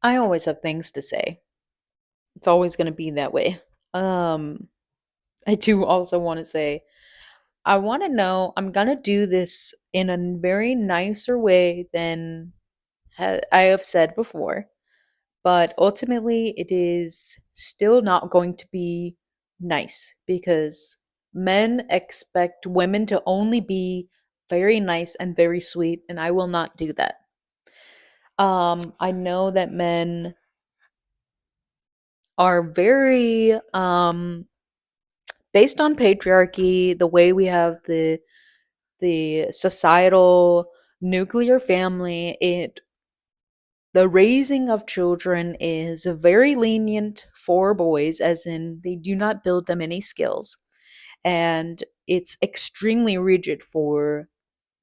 I always have things to say. It's always going to be that way. Um, I do also want to say, I want to know, I'm going to do this in a very nicer way than I have said before, but ultimately it is still not going to be nice because men expect women to only be very nice and very sweet, and I will not do that. I know that men are very based on patriarchy, the way we have the societal nuclear family, it the raising of children is very lenient for boys, as in they do not build them any skills, and it's extremely rigid for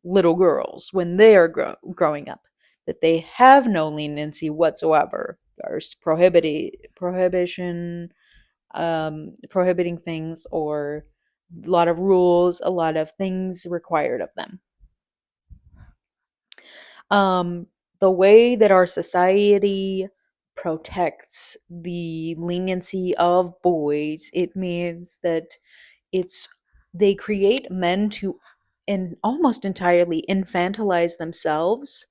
little girls when they are growing up, that they have no leniency whatsoever. There's prohibition, prohibiting things, or a lot of rules, a lot of things required of them. Um, the way that our society protects the leniency of boys, it means that it's they create men to almost entirely infantilize themselves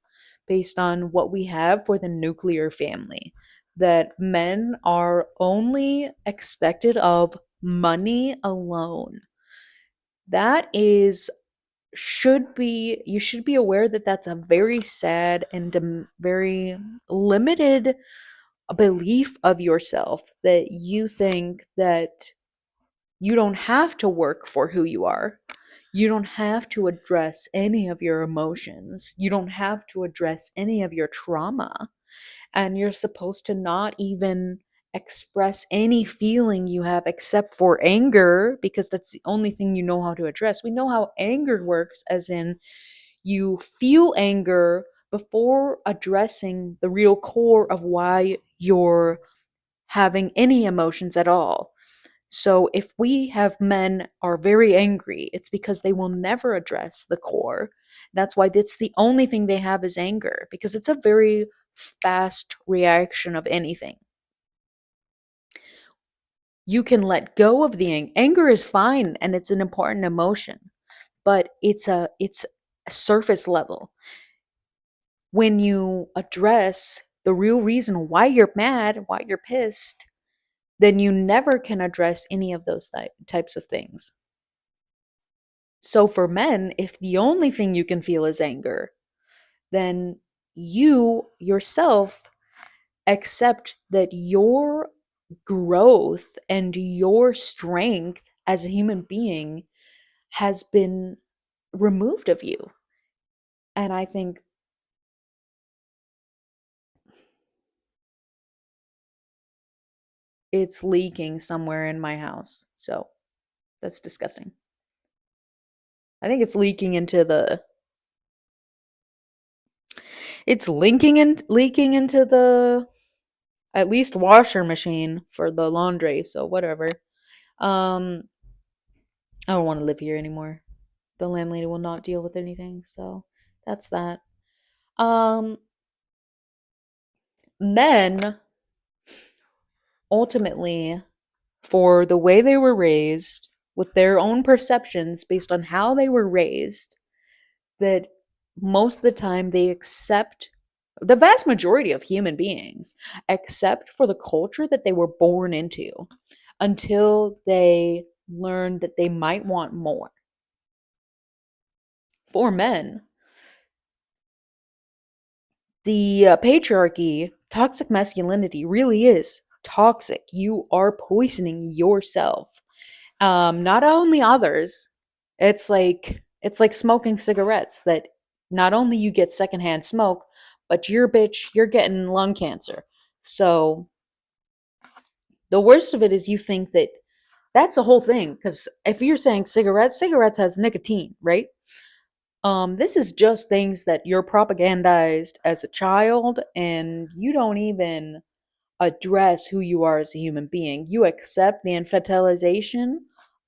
based on what we have for the nuclear family. That men are only expected of money alone. That is should be you should be aware that that's a very sad and very limited belief of yourself, that you think that you don't have to work for who you are. You don't have to address any of your emotions. You don't have to address any of your trauma. And you're supposed to not even express any feeling you have except for anger, because that's the only thing you know how to address. We know how anger works, as in you feel anger before addressing the real core of why you're having any emotions at all. So if we have men are very angry, it's because they will never address the core. That's why that's the only thing they have is anger, because it's a very fast reaction of anything. You can let go of the anger is fine and it's an important emotion, but it's a surface level. When you address the real reason why you're mad, why you're pissed, then you never can address any of those types of things. So for men, if the only thing you can feel is anger, then you yourself accept that your growth and your strength as a human being has been removed of you. And I think it's leaking somewhere in my house. So that's disgusting. I think it's leaking into the at least washer machine for the laundry, so whatever. Um I don't want to live here anymore. The landlady will not deal with anything, so that's that. Um Men ultimately, for the way they were raised, with their own perceptions based on how they were raised, that most of the time they accept, the vast majority of human beings accept for the culture that they were born into until they learn that they might want more. For men, the patriarchy, toxic masculinity really is toxic. You are poisoning yourself. Not only others. It's like smoking cigarettes, that not only you get secondhand smoke, but you're getting lung cancer. So the worst of it is you think that that's the whole thing. Because if you're saying cigarettes has nicotine, right? This is just things that you're propagandized as a child, and you don't even address who you are as a human being. You accept the infantilization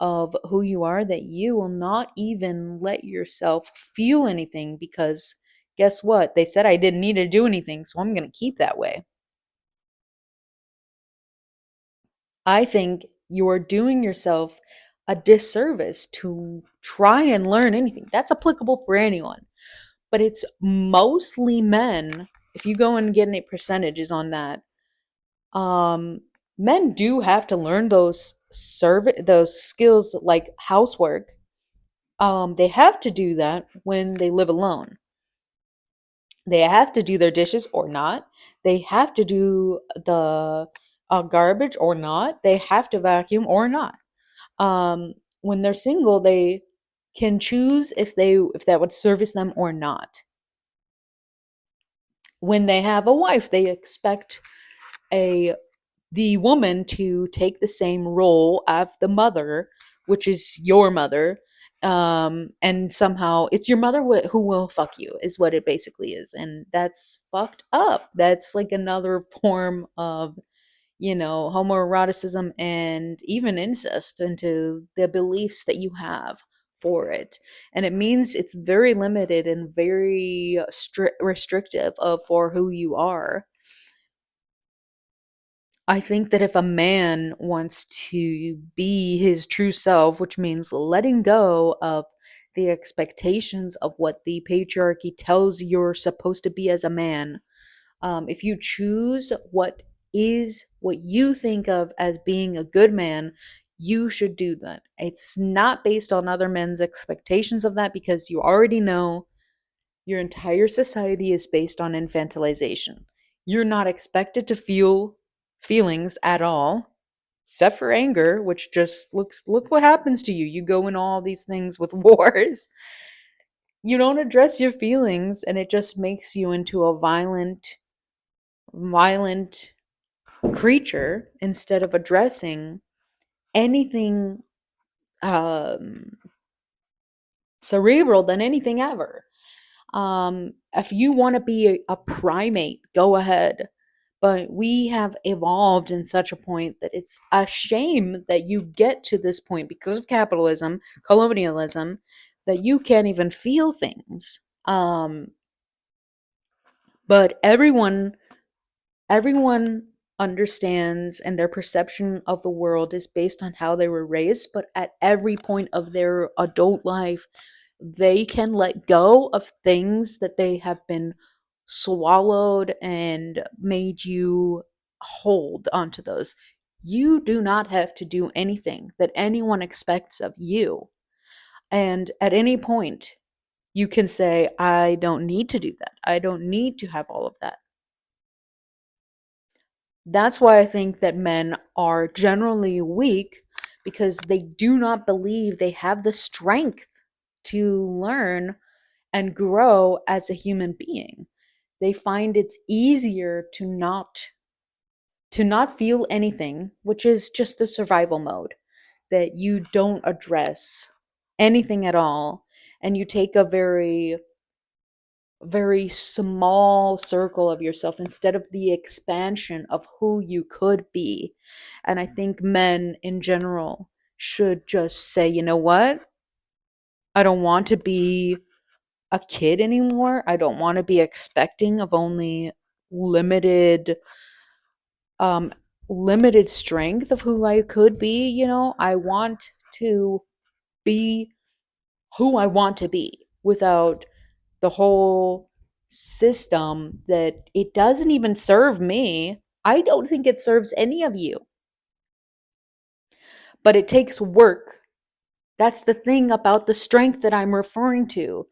of who you are, that you will not even let yourself feel anything, because guess what? They said I didn't need to do anything, so I'm going to keep that way. I think you're doing yourself a disservice to try and learn anything. That's applicable for anyone, but it's mostly men. If you go and get any percentages on that, um, men do have to learn those skills like housework. They have to do that when they live alone. They have to do their dishes or not. They have to do the garbage or not. They have to vacuum or not. When they're single, they can choose if that would service them or not. When they have a wife, they expect a the woman to take the same role of the mother, which is your mother. And somehow it's your mother who will fuck you, is what it basically is. And that's fucked up. That's like another form of, homoeroticism and even incest into the beliefs that you have for it. And it means it's very limited and very restrictive of for who you are. I think that if a man wants to be his true self, which means letting go of the expectations of what the patriarchy tells you're supposed to be as a man, if you choose what you think of as being a good man, you should do that. It's not based on other men's expectations of that, because you already know your entire society is based on infantilization. You're not expected to feel feelings at all, except for anger, which just look what happens to you. You go in all these things with wars. You don't address your feelings, and it just makes you into a violent creature instead of addressing anything um, cerebral than anything ever. If you want to be a primate, go ahead. But we have evolved in such a point that it's a shame that you get to this point because of capitalism, colonialism, that you can't even feel things. But everyone understands, and their perception of the world is based on how they were raised, but at every point of their adult life they can let go of things that they have been swallowed and made you hold onto those. You do not have to do anything that anyone expects of you, and at any point you can say, I don't need to do that, I don't need to have all of that. That's why I think that men are generally weak, because they do not believe they have the strength to learn and grow as a human being. They find it's easier to not feel anything, which is just the survival mode, that you don't address anything at all, and you take a very small circle of yourself instead of the expansion of who you could be. And I think men in general should just say, you know what? I don't want to be a kid anymore. I don't want to be expecting of only limited um limited strength of who I could be, I want to be who I want to be without the whole system that it doesn't even serve me. I don't think it serves any of you, but it takes work. That's the thing about the strength that I'm referring to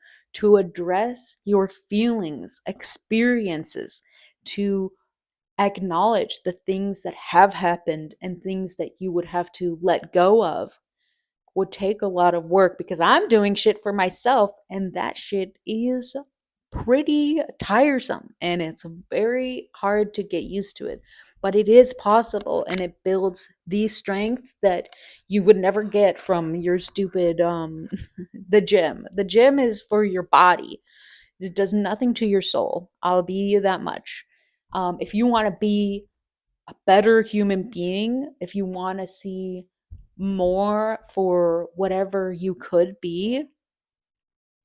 address your feelings, experiences, to acknowledge the things that have happened and things that you would have to let go of would take a lot of work, because I'm doing shit for myself, and that shit is pretty tiresome and it's very hard to get used to it. But it is possible, and it builds the strength that you would never get from your stupid the gym. The gym is for your body. It does nothing to your soul. I'll be that much. If you want to be a better human being, if you want to see more for whatever you could be,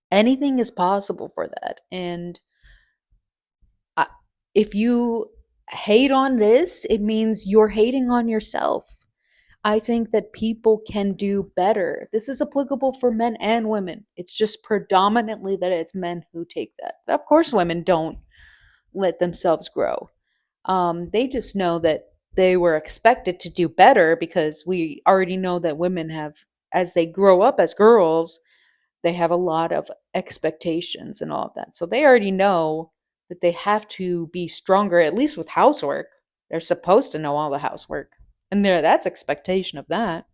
anything is possible for that. And I, if you hate on this, it means you're hating on yourself. I think that people can do better. This is applicable for men and women. It's just predominantly that it's men who take that. Of course, women don't let themselves grow. They just know that they were expected to do better because we already know that women have, as they grow up as girls, they have a lot of expectations and all of that. So they already know that they have to be stronger, at least with housework. They're supposed to know all the housework. And that's expectation of that.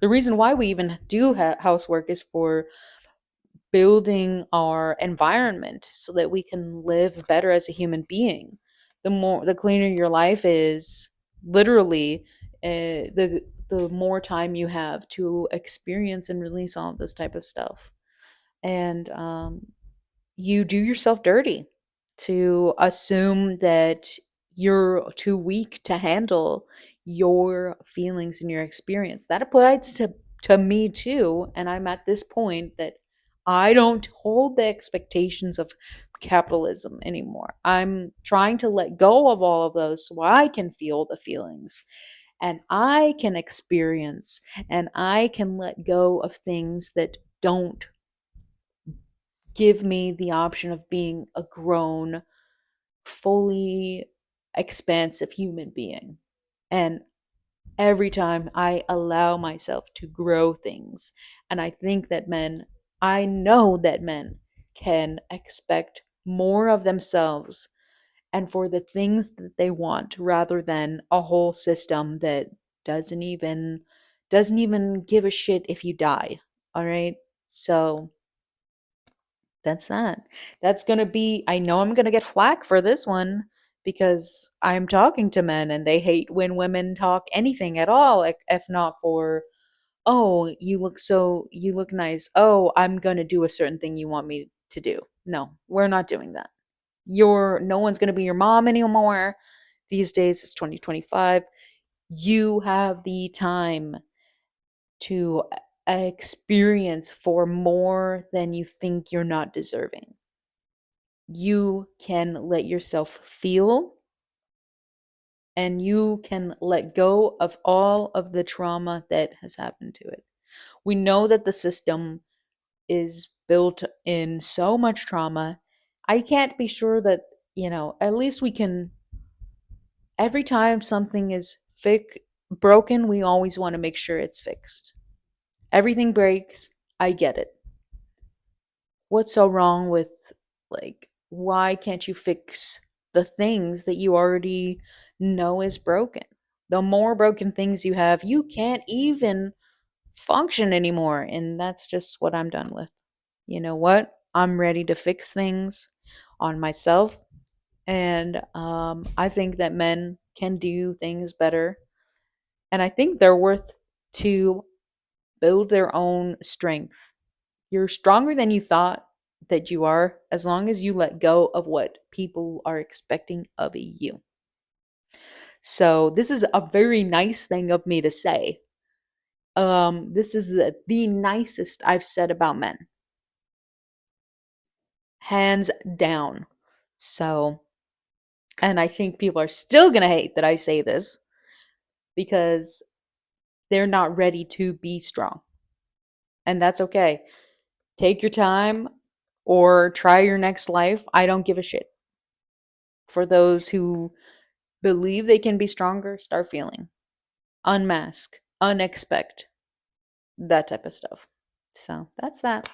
The reason why we even do housework is for building our environment so that we can live better as a human being. The cleaner your life is, literally, the more time you have to experience and release all of this type of stuff. And you do yourself dirty to assume that you're too weak to handle your feelings and your experience. That applies to me too, and I'm at this point that I don't hold the expectations of capitalism anymore. I'm trying to let go of all of those so I can feel the feelings and I can experience and I can let go of things that don't give me the option of being a grown, fully expansive human being. And every time I allow myself to grow things, and I know that men can expect more of themselves and for the things that they want rather than a whole system that doesn't even doesn't even give a shit if you die. All right? So that's that. That's gonna be, I know I'm gonna get flack for this one because I'm talking to men and they hate when women talk anything at all, like, if not for, oh, you look nice. Oh, I'm gonna do a certain thing you want me to do. No, we're not doing that. No one's gonna be your mom anymore. These days it's 2025. You have the time to experience for more than you think you're not deserving. You can let yourself feel and you can let go of all of the trauma that has happened to it. We know that the system is built in so much trauma. I can't be sure that, at least we can, every time something is broken, we always want to make sure it's fixed. Everything breaks. I get it. What's so wrong with, like, why can't you fix the things that you already know is broken? The more broken things you have, you can't even function anymore, and that's just what I'm done with. You know what? I'm ready to fix things on myself, and I think that men can do things better, and I think they're worth to build their own strength. You're stronger than you thought that you are, as long as you let go of what people are expecting of you. So, this is a very nice thing of me to say. This is the nicest I've said about men, hands down. So, and I think people are still going to hate that I say this because they're not ready to be strong. And that's okay. Take your time or try your next life. I don't give a shit. For those who believe they can be stronger, start feeling. Unmask, unexpect, that type of stuff. So that's that.